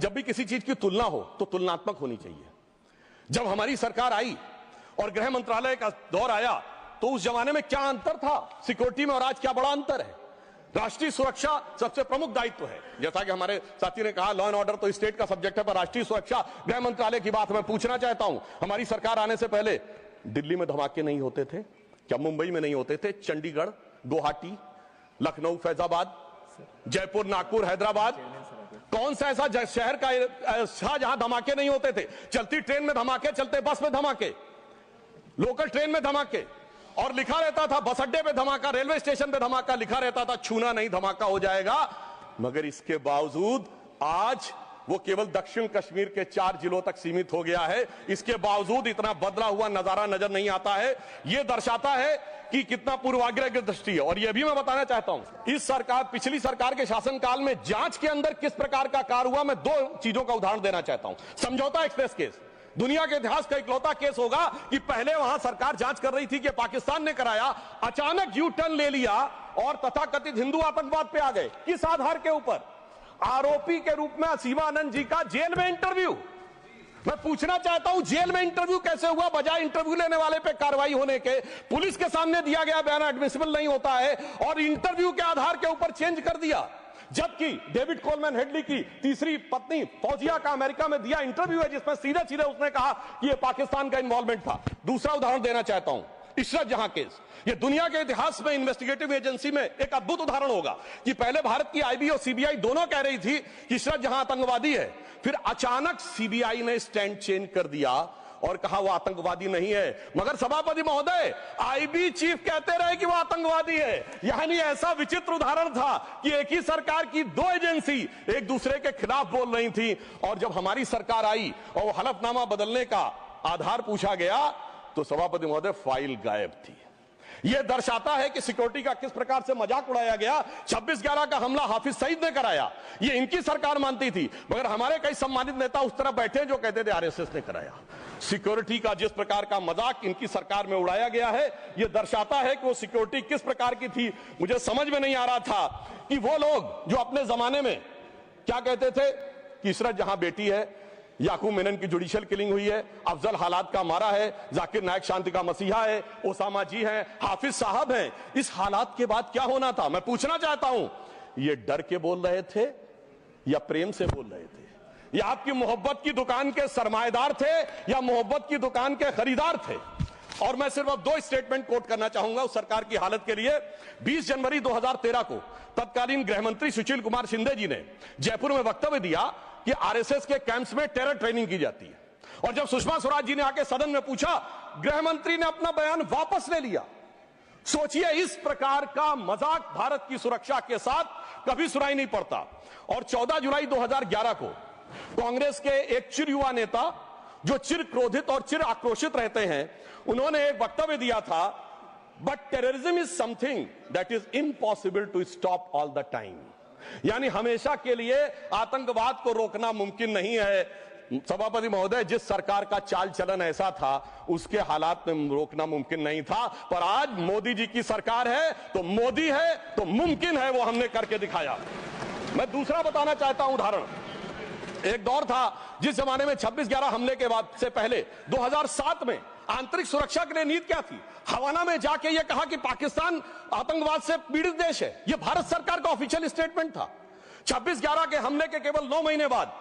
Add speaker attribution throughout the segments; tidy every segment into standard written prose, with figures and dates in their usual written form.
Speaker 1: जब भी किसी चीज की तुलना हो तो तुलनात्मक होनी चाहिए। जब हमारी सरकार आई और गृह मंत्रालय का दौर आया तो उस जमाने में क्या अंतर था सिक्योरिटी में और आज क्या बड़ा अंतर है। राष्ट्रीय सुरक्षा सबसे प्रमुख दायित्व है, जैसा कि हमारे साथी ने कहा लॉ एंड ऑर्डर तो स्टेट का सब्जेक्ट है, पर राष्ट्रीय सुरक्षा गृह मंत्रालय की बात मैं पूछना चाहता हूं। हमारी सरकार आने से पहले दिल्ली में धमाके नहीं होते थे क्या? मुंबई में नहीं होते थे? चंडीगढ़, गुवाहाटी, लखनऊ, फैजाबाद, जयपुर, नागपुर, हैदराबाद, कौन सा ऐसा शहर का जहां धमाके नहीं होते थे? चलती ट्रेन में धमाके, चलते बस में धमाके, लोकल ट्रेन में धमाके, और लिखा रहता था बस अड्डे पे धमाका, रेलवे स्टेशन पे धमाका, लिखा रहता था छूना नहीं, धमाका हो जाएगा। मगर इसके बावजूद आज वो केवल दक्षिण कश्मीर के 4 जिलों तक सीमित हो गया है। इसके बावजूद इतना बदला हुआ नजारा नजर नहीं आता है। यह दर्शाता है कि कितना पूर्वाग्रह की दृष्टि है। और यह भी मैं बताना चाहता हूं, इस सरकार, पिछली सरकार के शासनकाल में जांच के अंदर किस प्रकार का कार्य हुआ, मैं 2 चीजों का उदाहरण देना चाहता हूं। समझौता एक्सप्रेस केस दुनिया के इतिहास का इकलौता केस होगा कि पहले वहां सरकार जांच कर रही थी कि पाकिस्तान ने कराया, अचानक यू टर्न ले लिया और तथाकथित हिंदू आतंकवाद पे आ गए। किस आधार के ऊपर? आरोपी के रूप में असीमा आनंद जी का जेल में इंटरव्यू। मैं पूछना चाहता हूं जेल में इंटरव्यू कैसे हुआ? बजाय इंटरव्यू लेने वाले पे कार्रवाई होने के पुलिस के सामने दिया गया बयान एडमिसिबल नहीं होता है और इंटरव्यू के आधार के ऊपर चेंज कर दिया। जबकि डेविड कोलमैन हेडली की तीसरी पत्नी फौजिया का अमेरिका में दिया इंटरव्यू है जिसमें सीधे सीधे उसने कहा कि यह पाकिस्तान का इन्वॉल्वमेंट था। दूसरा उदाहरण देना चाहता हूं, इशरत जहां केस। यह दुनिया के इतिहास में इन्वेस्टिगेटिव एजेंसी में एक अद्भुत उदाहरण होगा कि पहले भारत की आईबी और सीबीआई दोनों कह रही थी कि इशरत जहां आतंकवादी है, फिर अचानक सीबीआई ने स्टैंड चेंज कर दिया और कहा वो आतंकवादी नहीं है। मगर सभापति महोदय, आईबी चीफ कहते रहे कि वो आतंकवादी है। यानी ऐसा विचित्र उदाहरण था कि एक ही सरकार की 2 एजेंसी एक दूसरे के खिलाफ बोल रही थी। और जब हमारी सरकार आई और वो हलफनामा बदलने का आधार पूछा गया तो सभापति महोदय फाइल गायब थी। यह दर्शाता है कि सिक्योरिटी का किस प्रकार से मजाक उड़ाया गया। 26/11 का हमला हाफिज सईद ने कराया, यह इनकी सरकार मानती थी, मगर हमारे कई सम्मानित नेता उस तरफ बैठे जो कहते थे आरएसएस ने कराया। सिक्योरिटी का जिस प्रकार का मजाक इनकी सरकार में उड़ाया गया है, यह दर्शाता है कि वो सिक्योरिटी किस प्रकार की थी। मुझे समझ में नहीं आ रहा था कि वो लोग जो अपने जमाने में क्या कहते थे कि इशरत जहां बेटी है, याकूब मेनन की जुडिशियल किलिंग हुई है, अफजल हालात का मारा है, जाकिर नायक शांति का मसीहा है, ओसामा जी हैं, हाफिज साहब हैं। इस हालात के बाद क्या होना था? मैं पूछना चाहता हूं, ये डर के बोल रहे थे या प्रेम से बोल रहे थे? या आपकी मोहब्बत की दुकान के सरमाएदार थे या मोहब्बत की दुकान के खरीदार थे? और मैं सिर्फ अब 2 स्टेटमेंट कोट करना चाहूंगा उस सरकार की हालत के लिए। 20 जनवरी 2013 को तत्कालीन गृह मंत्री सुशील कुमार शिंदे जी ने जयपुर में वक्तव्य दिया कि आरएसएस के कैंप्स में टेरर ट्रेनिंग की जाती है। और जब सुषमा स्वराज जी ने आके सदन में पूछा, गृह मंत्री ने अपना बयान वापस ले लिया। सोचिए, इस प्रकार का मजाक भारत की सुरक्षा के साथ कभी सुनाई नहीं पड़ता। और 14 जुलाई 2011 को कांग्रेस के एक चिर युवा नेता जो चिर क्रोधित और चिर आक्रोशित रहते हैं, उन्होंने एक वक्तव्य दिया था, but terrorism is something that is impossible to stop all the time. यानी हमेशा के लिए आतंकवाद को रोकना मुमकिन नहीं है। सभापति महोदय, जिस सरकार का चाल चलन ऐसा था उसके हालात में रोकना मुमकिन नहीं था, पर आज मोदी जी की सरकार है तो मोदी है तो मुमकिन है, वो हमने करके दिखाया। मैं दूसरा बताना चाहता हूं उदाहरण। एक दौर था जिस जमाने में 26/11 हमले के बाद से पहले 2007 में आंतरिक सुरक्षा के लिए नीति क्या थी? हवाना में जाके यह कहा कि पाकिस्तान आतंकवाद से पीड़ित देश है। यह भारत सरकार का ऑफिशियल स्टेटमेंट था। 26/11 के हमले के केवल 9 महीने बाद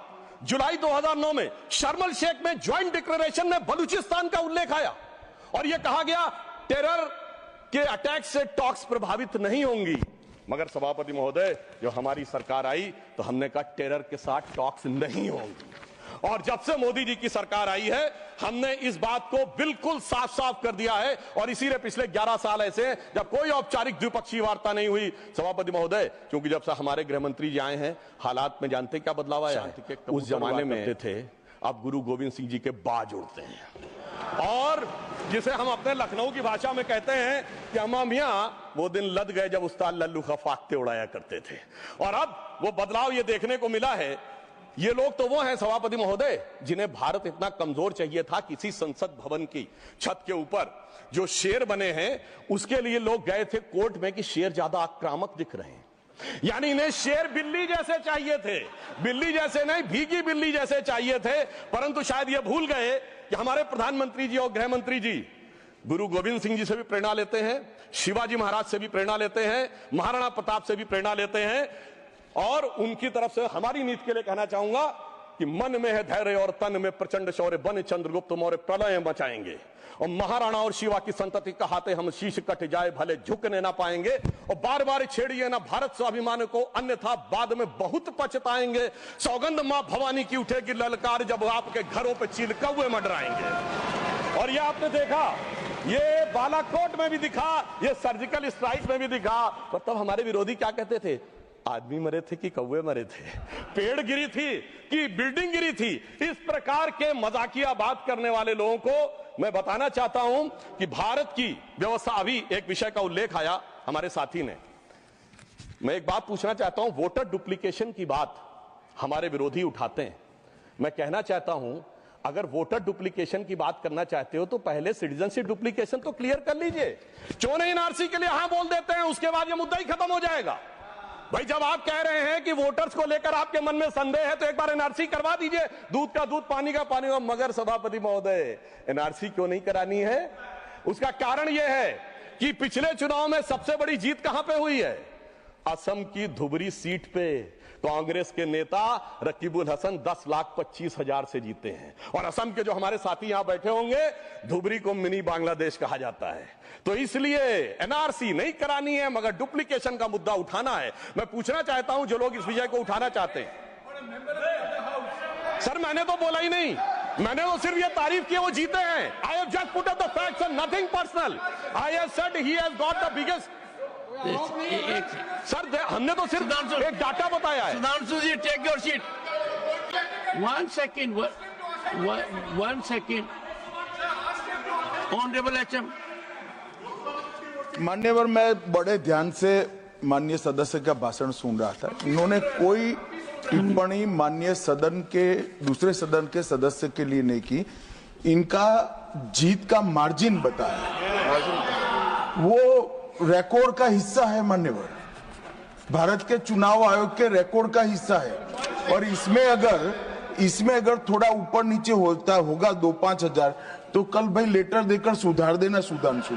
Speaker 1: जुलाई 2009 में शर्म एल शेख में ज्वाइंट डिक्लेरेशन में बलूचिस्तान का उल्लेख आया और यह कहा गया टेरर के अटैक से टॉक्स प्रभावित नहीं होंगी। मगर सभापति महोदय, जो हमारी सरकार आई तो हमने कहा टेरर के साथ टॉक्स नहीं होंगी। और जब से मोदी जी की सरकार आई है, हमने इस बात को बिल्कुल साफ साफ कर दिया है। और इसीलिए पिछले 11 साल ऐसे जब कोई औपचारिक द्विपक्षीय वार्ता नहीं हुई, सभापति महोदय, क्योंकि जब से हमारे गृह मंत्री जी आए हैं, हालात में जानते क्या बदलाव आया है? उस जमाने में थे, अब गुरु गोविंद सिंह जी के बाज उड़ते हैं। और जिसे हम अपने लखनऊ की भाषा में कहते हैं कि अम्मा मियाँ वो दिन लद गए जब उस्ताद लल्लू खफाकते उड़ाया करते थे। और अब वो बदलाव ये देखने को मिला है। ये लोग तो वो हैं सभापति महोदय जिन्हें भारत इतना कमजोर चाहिए था, किसी संसद भवन की छत के ऊपर जो शेर बने हैं उसके लिए लोग गए थे कोर्ट में कि शेर ज्यादा आक्रामक दिख रहे हैं। यानी इन्हें शेर बिल्ली जैसे चाहिए थे, बिल्ली जैसे नहीं, भीगी बिल्ली जैसे चाहिए थे। परंतु शायद ये भूल गए कि हमारे प्रधानमंत्री जी और गृह मंत्री जी गुरु गोविंद सिंह जी से भी प्रेरणा लेते हैं, शिवाजी महाराज से भी प्रेरणा लेते हैं, महाराणा प्रताप से भी प्रेरणा लेते हैं। और उनकी तरफ से हमारी नीति के लिए कहना चाहूंगा कि मन में है धैर्य और तन में प्रचंड शौर्य, बन चंद्रगुप्त मौर्य प्रलय मचाएंगे। और महाराणा और शिवा की संतति कहाते हम शीश कट जाए भले झुकने ना पाएंगे। और बार बार छेड़िए ना भारत स्वाभिमान को, अन्यथा बाद में बहुत पछताएंगे। सौगंध मां भवानी की उठेगी ललकार, जब आपके घरों पे चील कौवे मंडराएंगे। और ये आपने देखा, ये बालाकोट में भी दिखा, ये सर्जिकल स्ट्राइक में भी दिखा। तब हमारे विरोधी क्या कहते थे? आदमी मरे थे कि कौवे मरे थे, पेड़ गिरी थी कि बिल्डिंग गिरी थी। इस प्रकार के मजाकिया बात करने वाले लोगों को मैं बताना चाहता हूं कि भारत की व्यवस्था, अभी एक विषय का उल्लेख आया हमारे साथी ने, मैं एक बात पूछना चाहता हूं। वोटर डुप्लीकेशन की बात हमारे विरोधी उठाते हैं। मैं कहना चाहता हूं, अगर वोटर डुप्लीकेशन की बात करना चाहते हो तो पहले सिटीजनशिप डुप्लीकेशन तो क्लियर कर लीजिए। क्यों नहीं एनआरसी के लिए हां बोल देते हैं, उसके बाद यह मुद्दा ही खत्म हो जाएगा। भाई जब आप कह रहे हैं कि वोटर्स को लेकर आपके मन में संदेह है तो एक बार एनआरसी करवा दीजिए, दूध का दूध पानी का पानी। मगर सभापति महोदय, एनआरसी क्यों नहीं करानी है? उसका कारण यह है कि पिछले चुनाव में सबसे बड़ी जीत कहां पे हुई है? असम की धुबरी सीट पे कांग्रेस के नेता रकीबुल हसन 10,25,000 से जीते हैं। और असम के जो हमारे साथी यहां बैठे होंगे, धुबरी को मिनी बांग्लादेश कहा जाता है। तो इसलिए एनआरसी नहीं करानी है, मगर डुप्लीकेशन का मुद्दा उठाना है। मैं पूछना चाहता हूं जो लोग इस विषय को उठाना चाहते हैं। सर मैंने तो बोला ही नहीं, मैंने तो सिर्फ ये तारीफ की वो जीते हैं। I have just put up the facts and nothing personal. I have said he has got the biggest. Sir हमने तो सिर्फ एक डाटा बताया है।
Speaker 2: Sudhanshu ji, take your seat. One second honourable HM.
Speaker 3: मान्यवर, मैं बड़े ध्यान से माननीय सदस्य का भाषण सुन रहा था। इन्होंने कोई टिप्पणी माननीय सदन के दूसरे सदन के सदस्य के लिए नहीं की। इनका जीत का मार्जिन बताया, वो रिकॉर्ड का हिस्सा है मान्यवर, भारत के चुनाव आयोग के रिकॉर्ड का हिस्सा है। और इसमें अगर थोड़ा ऊपर नीचे होता होगा 2-5 हजार, तो कल भाई लेटर देकर सुधार देना सुधांशु।